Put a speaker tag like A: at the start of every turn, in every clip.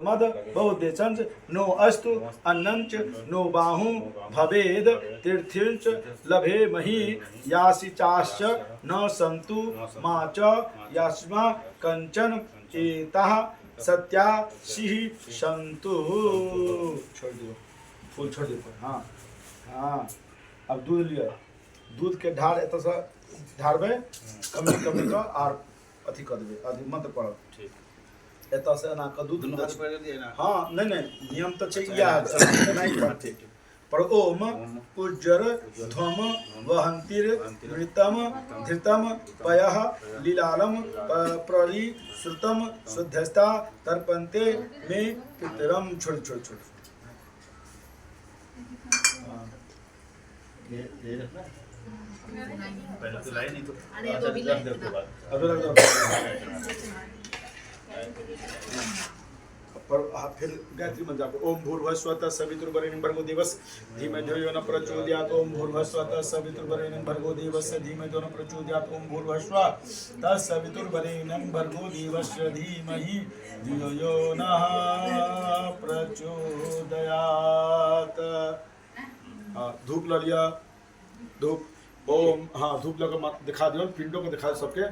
A: मद बहुदेशंच नो अस्तु अन्नंच नो बाहु भवेद तीर्थंच लभे मही यासी चाश्च न संतु मा च यस्मा कंचन एताः सत्या सिहि संतु। छोड़ दो फूल छोड़ दो। हाँ हाँ अब दूध लिया दूध के ढार एत से ढारबे कमी कमी का आर अथी कर देबे अथी मंत्र पढ़ब ठीक एत से ना का दूध हाँ नहीं नहीं नियम तो चाहिए नहीं पढ़ते पर ओम उज्जर ध्वम वहंतिर घृतम धृतम पयः लीलालम प्रली श्रुतम शुद्धस्ता तर्पन्ते में पितरम छोड़ छोड़ छोड़
B: पहले तो लाई नहीं तो
C: अभी लग दो
A: पर फिर गायत्री मंत्र जाप ओम भूर्भुवस्वः सवितुर्वरेण्यं भर्गो देवस्य धीमहि यो न प्रचोदयात् ओम भूर्भुवस्वः सवितुर्वरेण्यं भर्गो देवस्य धीमहि यो न प्रचोदयात् ओम भूर्भुवस्वः सवितुर्वरेण्यं भर्गो देवस्य धीमहि यो न प्रचोदयात्। धूप ला लिया धूप ओम हाँ धूप लगा दिखा दियो पिंडों को दिखा सबके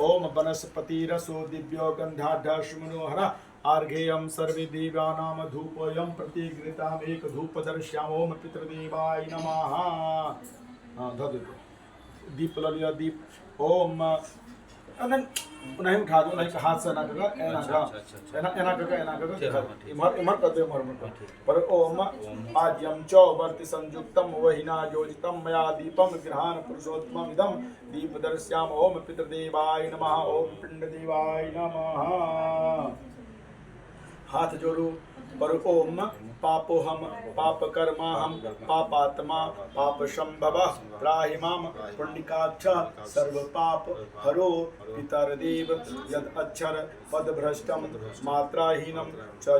A: ओम वनस्पतिरसो दिव्यो गंधाढ्यश्मनोहरा आर्घेयं सर्वे देवानां धूपोऽयं प्रतिगृहीताम् एक धूपदर्श्याम ओम पितृदेवाय नमः। हाँ धर दो दीप ला लिया दीप ओम नहीं उठा दो नहीं हाथ से ना कगा एना कगा इमर इमर कर दो इमर पर ओम आद्यम च वर्ति संयुक्तम वहिना योजितम मया दीपम गृहान पुरुषोत्तमम इदं दीपदर्श्याम ओम पितृदेवाय नमः ओम पिंडदेवाय नमः। हाथ जोड़ो पर ओम पापोहम पापकर्माहम पापात्मा पापशंभवः त्राहि माम पुण्डिकाक्ष सर्व पाप हरो पितरदेव यद अक्षर पदभ्रष्टम मात्राहीनम च